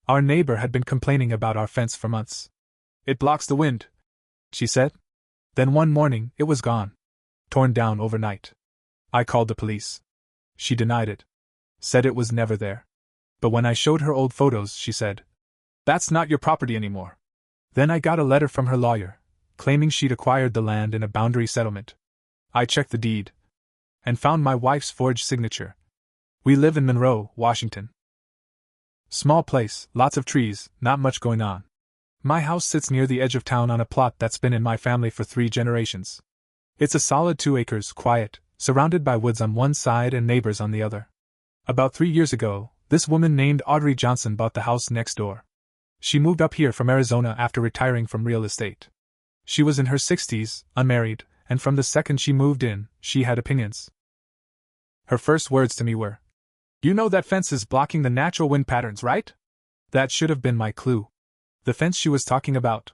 Our neighbor had been complaining about our fence for months. "It blocks the wind," she said. Then one morning, it was gone. Torn down overnight. I called the police. She denied it. Said it was never there. But when I showed her old photos, she said, "That's not your property anymore." Then I got a letter from her lawyer, claiming she'd acquired the land in a boundary settlement. I checked the deed and found my wife's forged signature. We live in Monroe, Washington. Small place, lots of trees, not much going on. My house sits near the edge of town on a plot that's been in my family for 3 generations. It's a solid 2 acres, quiet, surrounded by woods on one side and neighbors on the other. About 3 years ago, this woman named Audrey Johnson bought the house next door. She moved up here from Arizona after retiring from real estate. She was in her 60s, unmarried, and from the second she moved in, she had opinions. Her first words to me were, "You know that fence is blocking the natural wind patterns, right?" That should have been my clue. The fence she was talking about.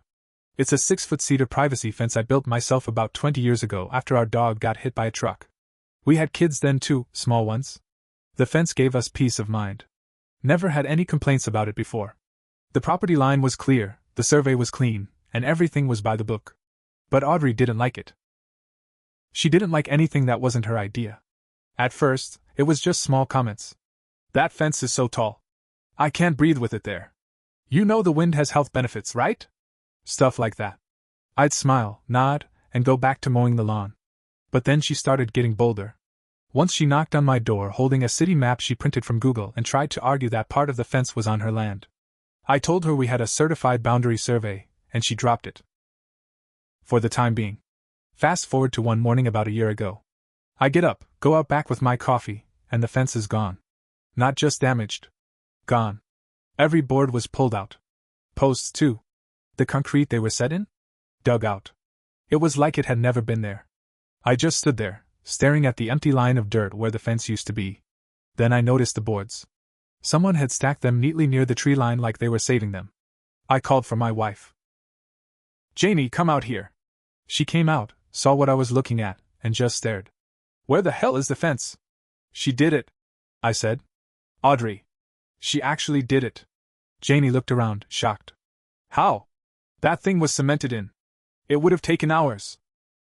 It's a 6-foot cedar privacy fence I built myself about 20 years ago after our dog got hit by a truck. We had kids then too, small ones. The fence gave us peace of mind. Never had any complaints about it before. The property line was clear, the survey was clean, and everything was by the book. But Audrey didn't like it. She didn't like anything that wasn't her idea. At first, it was just small comments. "That fence is so tall. I can't breathe with it there. You know the wind has health benefits, right?" Stuff like that. I'd smile, nod, and go back to mowing the lawn. But then she started getting bolder. Once she knocked on my door holding a city map she printed from Google and tried to argue that part of the fence was on her land. I told her we had a certified boundary survey, and she dropped it. For the time being. Fast forward to one morning about a year ago. I get up, go out back with my coffee, and the fence is gone. Not just damaged. Gone. Every board was pulled out. Posts too. The concrete they were set in? Dug out. It was like it had never been there. I just stood there, staring at the empty line of dirt where the fence used to be. Then I noticed the boards. Someone had stacked them neatly near the tree line like they were saving them. I called for my wife. "Janie, come out here." She came out, saw what I was looking at, and just stared. "Where the hell is the fence?" "She did it," I said. "Audrey. She actually did it." Janie looked around, shocked. "How?" "That thing was cemented in. It would have taken hours."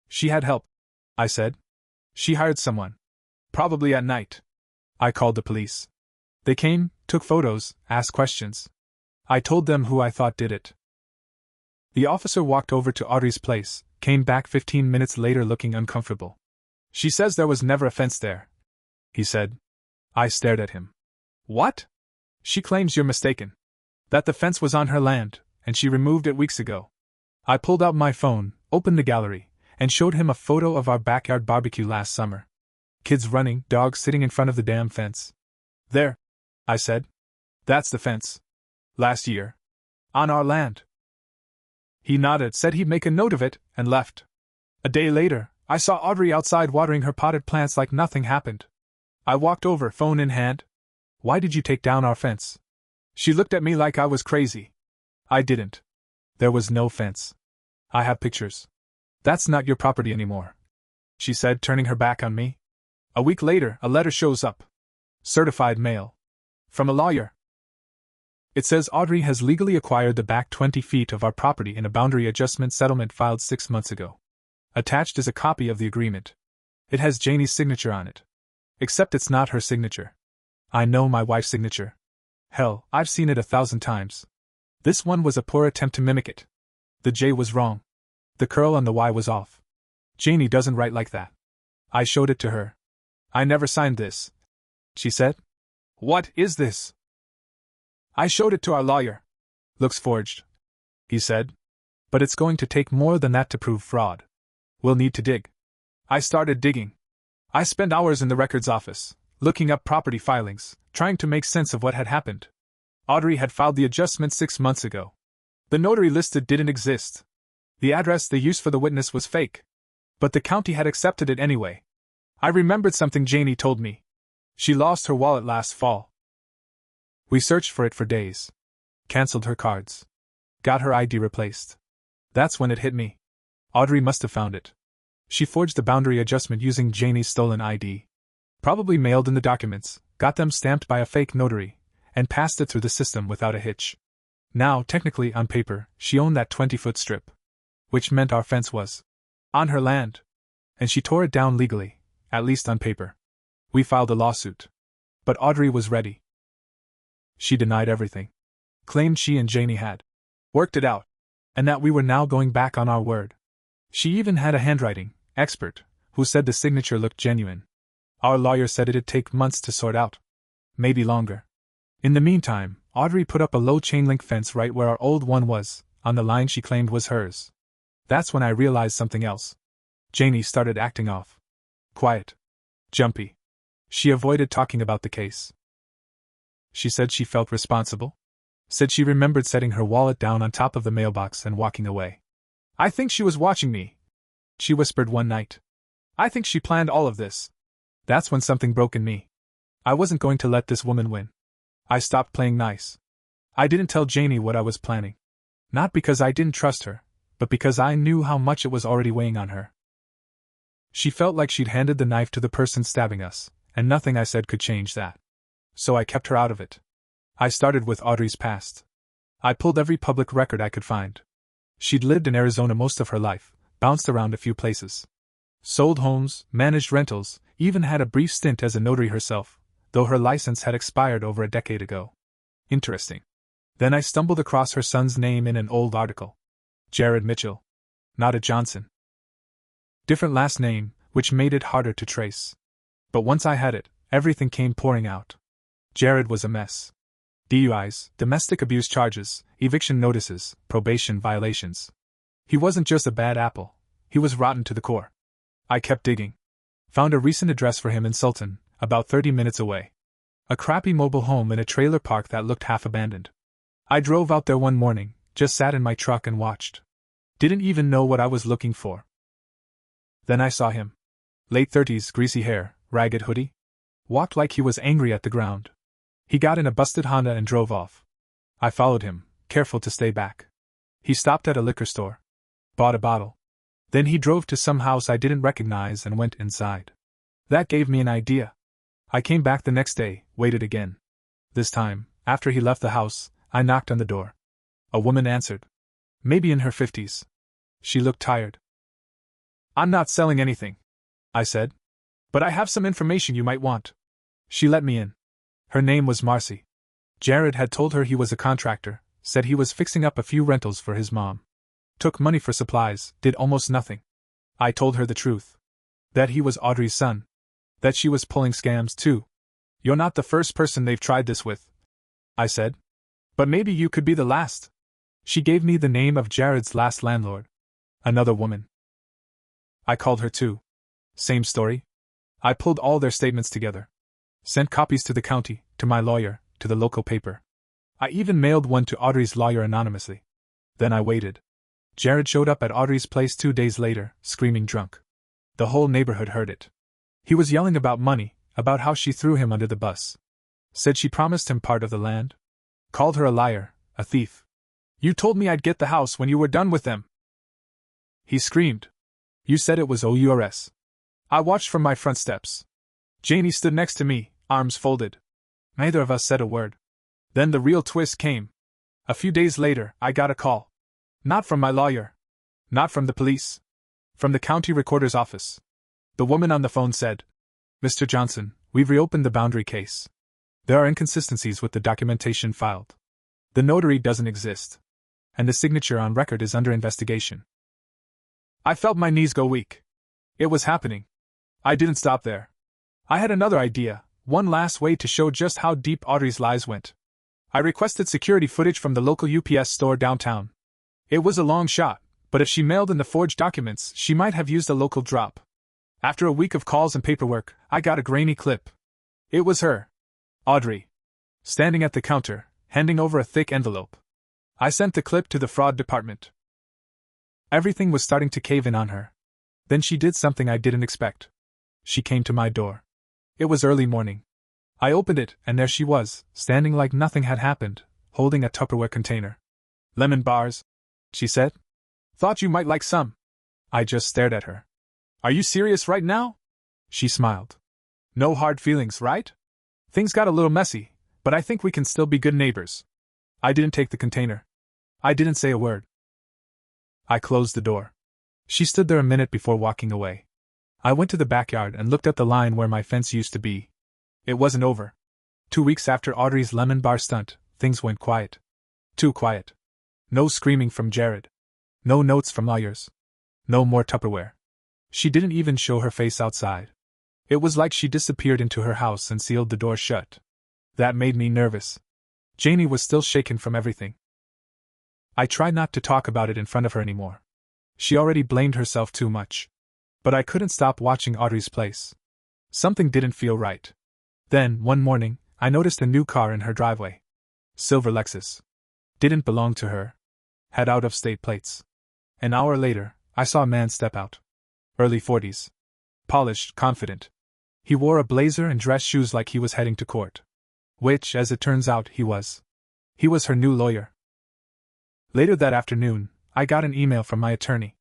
"She had help," I said. "She hired someone. Probably at night." I called the police. They came, took photos, asked questions. I told them who I thought did it. The officer walked over to Audrey's place, came back 15 minutes later looking uncomfortable. "She says there was never a fence there," he said. I stared at him. "What?" "She claims you're mistaken. That the fence was on her land, and she removed it weeks ago." I pulled out my phone, opened the gallery, and showed him a photo of our backyard barbecue last summer. Kids running, dogs sitting in front of the damn fence. "There," I said. "That's the fence. Last year. On our land." He nodded, said he'd make a note of it, and left. A day later, I saw Audrey outside watering her potted plants like nothing happened. I walked over, phone in hand. "Why did you take down our fence?" She looked at me like I was crazy. I didn't. There was no fence. I have pictures. "That's not your property anymore," she said, turning her back on me. A week later, a letter shows up. Certified mail. From a lawyer. It says Audrey has legally acquired the back 20 feet of our property in a boundary adjustment settlement filed 6 months ago. Attached is a copy of the agreement. It has Janie's signature on it. Except it's not her signature. I know my wife's signature. Hell, I've seen it 1,000 times. This one was a poor attempt to mimic it. The J was wrong. The curl on the Y was off. Janie doesn't write like that. I showed it to her. "I never signed this," she said. "What is this?" I showed it to our lawyer. "Looks forged," he said. "But it's going to take more than that to prove fraud. We'll need to dig." I started digging. I spent hours in the records office, looking up property filings, trying to make sense of what had happened. Audrey had filed the adjustment 6 months ago. The notary listed didn't exist. The address they used for the witness was fake. But the county had accepted it anyway. I remembered something Janie told me. She lost her wallet last fall. We searched for it for days. Cancelled her cards. Got her ID replaced. That's when it hit me. Audrey must have found it. She forged the boundary adjustment using Janie's stolen ID. Probably mailed in the documents, got them stamped by a fake notary, and passed it through the system without a hitch. Now, technically, on paper, she owned that 20-foot strip. Which meant our fence was on her land. And she tore it down legally, at least on paper. We filed a lawsuit. But Audrey was ready. She denied everything. Claimed she and Janie had worked it out, and that we were now going back on our word. She even had a handwriting expert who said the signature looked genuine. Our lawyer said it'd take months to sort out. Maybe longer. In the meantime, Audrey put up a low chain-link fence right where our old one was, on the line she claimed was hers. That's when I realized something else. Janie started acting off. Quiet. Jumpy. She avoided talking about the case. She said she felt responsible. Said she remembered setting her wallet down on top of the mailbox and walking away. I think she was watching me, she whispered one night. I think she planned all of this. That's when something broke in me. I wasn't going to let this woman win. I stopped playing nice. I didn't tell Janie what I was planning. Not because I didn't trust her, but because I knew how much it was already weighing on her. She felt like she'd handed the knife to the person stabbing us, and nothing I said could change that. So I kept her out of it. I started with Audrey's past. I pulled every public record I could find. She'd lived in Arizona most of her life, bounced around a few places. Sold homes, managed rentals, even had a brief stint as a notary herself, though her license had expired over a decade ago. Interesting. Then I stumbled across her son's name in an old article. Jared Mitchell. Not a Johnson. Different last name, which made it harder to trace. But once I had it, everything came pouring out. Jared was a mess. DUIs, domestic abuse charges, eviction notices, probation violations. He wasn't just a bad apple, he was rotten to the core. I kept digging. Found a recent address for him in Sultan, about 30 minutes away. A crappy mobile home in a trailer park that looked half abandoned. I drove out there one morning, just sat in my truck and watched. Didn't even know what I was looking for. Then I saw him. Late 30s, greasy hair, ragged hoodie. Walked like he was angry at the ground. He got in a busted Honda and drove off. I followed him, careful to stay back. He stopped at a liquor store. Bought a bottle. Then he drove to some house I didn't recognize and went inside. That gave me an idea. I came back the next day, waited again. This time, after he left the house, I knocked on the door. A woman answered. Maybe in her 50s. She looked tired. I'm not selling anything, I said. But I have some information you might want. She let me in. Her name was Marcy. Jared had told her he was a contractor, said he was fixing up a few rentals for his mom. Took money for supplies, did almost nothing. I told her the truth. That he was Audrey's son. That she was pulling scams too. You're not the first person they've tried this with, I said. But maybe you could be the last. She gave me the name of Jared's last landlord. Another woman. I called her too. Same story. I pulled all their statements together. Sent copies to the county, to my lawyer, to the local paper. I even mailed one to Audrey's lawyer anonymously. Then I waited. Jared showed up at Audrey's place 2 days later, screaming drunk. The whole neighborhood heard it. He was yelling about money, about how she threw him under the bus. Said she promised him part of the land. Called her a liar, a thief. You told me I'd get the house when you were done with them. He screamed. You said it was OURS. I watched from my front steps. Janie stood next to me, arms folded. Neither of us said a word. Then the real twist came. A few days later, I got a call. Not from my lawyer. Not from the police. From the county recorder's office. The woman on the phone said, Mr. Johnson, we've reopened the boundary case. There are inconsistencies with the documentation filed. The notary doesn't exist. And the signature on record is under investigation. I felt my knees go weak. It was happening. I didn't stop there. I had another idea, one last way to show just how deep Audrey's lies went. I requested security footage from the local UPS store downtown. It was a long shot, but if she mailed in the forged documents, she might have used a local drop. After a week of calls and paperwork, I got a grainy clip. It was her. Audrey. Standing at the counter, handing over a thick envelope. I sent the clip to the fraud department. Everything was starting to cave in on her. Then she did something I didn't expect. She came to my door. It was early morning. I opened it, and there she was, standing like nothing had happened, holding a Tupperware container. Lemon bars, she said. Thought you might like some. I just stared at her. Are you serious right now? She smiled. No hard feelings, right? Things got a little messy, But I think we can still be good neighbors. I didn't take the container. I didn't say a word. I closed the door. She stood there a minute before walking away. I went to the backyard and looked at the line where my fence used to be. It wasn't over. 2 weeks after Audrey's lemon bar stunt, things went quiet. Too quiet. No screaming from Jared. No notes from lawyers. No more Tupperware. She didn't even show her face outside. It was like she disappeared into her house and sealed the door shut. That made me nervous. Janie was still shaken from everything. I tried not to talk about it in front of her anymore. She already blamed herself too much. But I couldn't stop watching Audrey's place. Something didn't feel right. Then, one morning, I noticed a new car in her driveway. Silver Lexus. Didn't belong to her. Had out-of-state plates. An hour later, I saw a man step out. Early 40s. Polished, confident. He wore a blazer and dress shoes like he was heading to court. Which, as it turns out, he was. He was her new lawyer. Later that afternoon, I got an email from my attorney.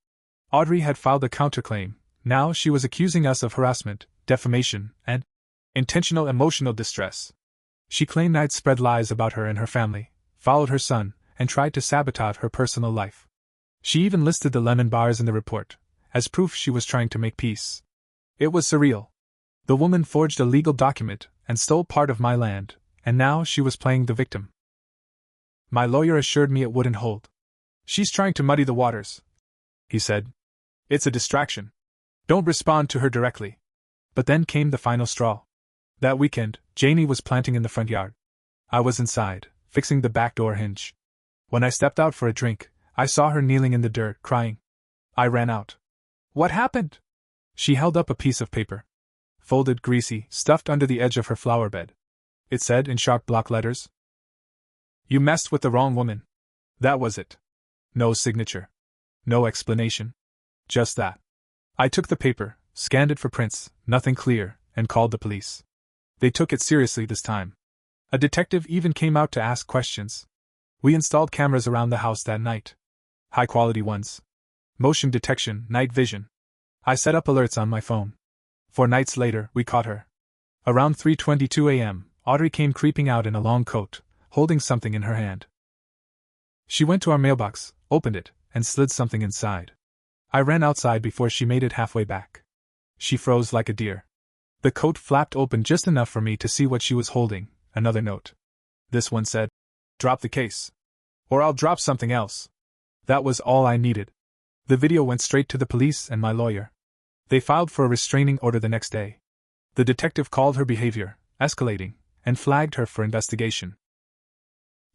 Audrey had filed a counterclaim. Now she was accusing us of harassment, defamation, and intentional emotional distress. She claimed I'd spread lies about her and her family, followed her son, and tried to sabotage her personal life. She even listed the lemon bars in the report, as proof she was trying to make peace. It was surreal. The woman forged a legal document and stole part of my land, and now she was playing the victim. My lawyer assured me it wouldn't hold. She's trying to muddy the waters, he said. It's a distraction. Don't respond to her directly. But then came the final straw. That weekend, Janie was planting in the front yard. I was inside, fixing the back door hinge. When I stepped out for a drink, I saw her kneeling in the dirt, crying. I ran out. What happened? She held up a piece of paper. Folded, greasy, stuffed under the edge of her flower bed. It said in sharp block letters. You messed with the wrong woman. That was it. No signature. No explanation. Just that. I took the paper, scanned it for prints, nothing clear, and called the police. They took it seriously this time. A detective even came out to ask questions. We installed cameras around the house that night. High-quality ones. Motion detection, night vision. I set up alerts on my phone. 4 nights later, we caught her. Around 3:22 a.m., Audrey came creeping out in a long coat, holding something in her hand. She went to our mailbox, opened it, and slid something inside. I ran outside before she made it halfway back. She froze like a deer. The coat flapped open just enough for me to see what she was holding, another note. This one said, "Drop the case. Or I'll drop something else." That was all I needed. The video went straight to the police and my lawyer. They filed for a restraining order the next day. The detective called her behavior escalating and flagged her for investigation.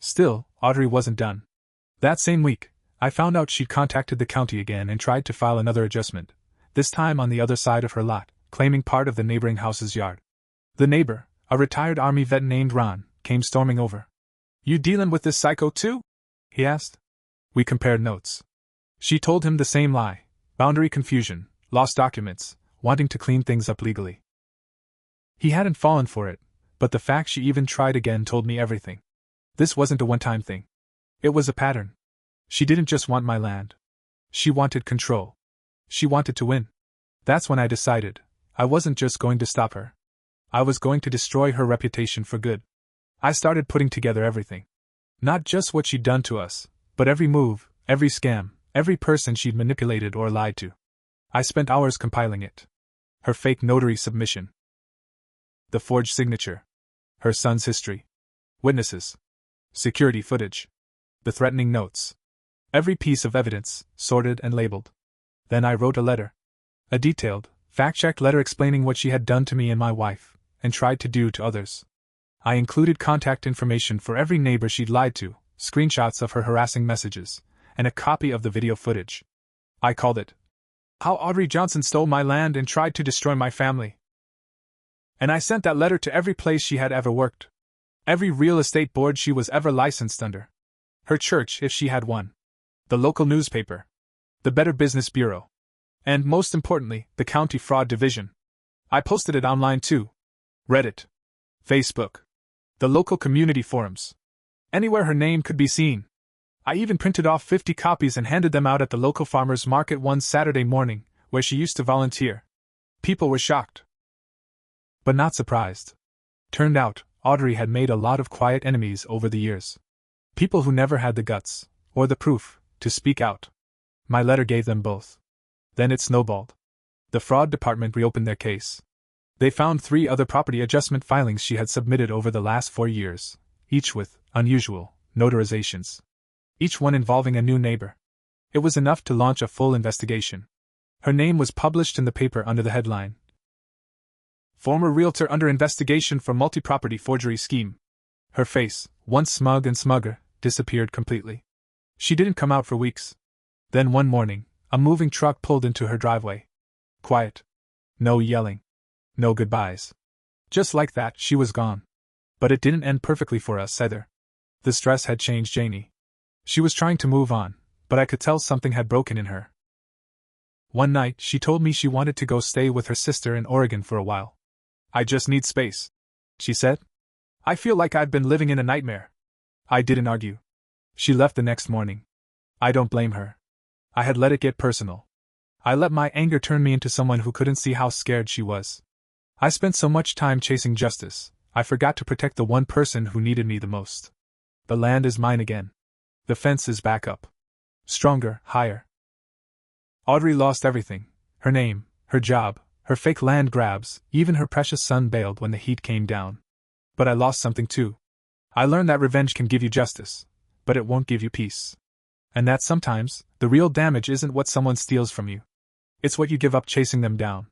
Still, Audrey wasn't done. That same week, I found out she'd contacted the county again and tried to file another adjustment, this time on the other side of her lot, claiming part of the neighboring house's yard. The neighbor, a retired Army vet named Ron, came storming over. "You dealin' with this psycho too?" he asked. We compared notes. She told him the same lie: boundary confusion, lost documents, wanting to clean things up legally. He hadn't fallen for it, but the fact she even tried again told me everything. This wasn't a one-time thing. It was a pattern. She didn't just want my land. She wanted control. She wanted to win. That's when I decided I wasn't just going to stop her. I was going to destroy her reputation for good. I started putting together everything. Not just what she'd done to us, but every move, every scam, every person she'd manipulated or lied to. I spent hours compiling it. Her fake notary submission. The forged signature. Her son's history. Witnesses. Security footage. The threatening notes. Every piece of evidence, sorted and labeled. Then I wrote a letter. A detailed, fact-checked letter explaining what she had done to me and my wife, and tried to do to others. I included contact information for every neighbor she'd lied to, screenshots of her harassing messages, and a copy of the video footage. I called it, "How Audrey Johnson Stole My Land and Tried to Destroy My Family." And I sent that letter to every place she had ever worked. Every real estate board she was ever licensed under. Her church, if she had one. The local newspaper. The Better Business Bureau. And, most importantly, the County Fraud Division. I posted it online too. Reddit. Facebook. The local community forums. Anywhere her name could be seen. I even printed off 50 copies and handed them out at the local farmers market one Saturday morning, where she used to volunteer. People were shocked. But not surprised. Turned out, Audrey had made a lot of quiet enemies over the years. People who never had the guts, or the proof, to speak out. My letter gave them both. Then it snowballed. The fraud department reopened their case. They found 3 other property adjustment filings she had submitted over the last 4 years, each with unusual notarizations. Each one involving a new neighbor. It was enough to launch a full investigation. Her name was published in the paper under the headline, "Former Realtor under investigation for multi-property forgery scheme." Her face, once smug and smugger, disappeared completely. She didn't come out for weeks. Then one morning, a moving truck pulled into her driveway. Quiet. No yelling. No goodbyes. Just like that, she was gone. But it didn't end perfectly for us either. The stress had changed Janie. She was trying to move on, but I could tell something had broken in her. One night, she told me she wanted to go stay with her sister in Oregon for a while. "I just need space," she said. "I feel like I've been living in a nightmare." I didn't argue. She left the next morning. I don't blame her. I had let it get personal. I let my anger turn me into someone who couldn't see how scared she was. I spent so much time chasing justice, I forgot to protect the one person who needed me the most. The land is mine again. The fence is back up. Stronger, higher. Audrey lost everything. Her name, her job, her fake land grabs, even her precious son bailed when the heat came down. But I lost something too. I learned that revenge can give you justice, but it won't give you peace. And that sometimes, the real damage isn't what someone steals from you. It's what you give up chasing them down.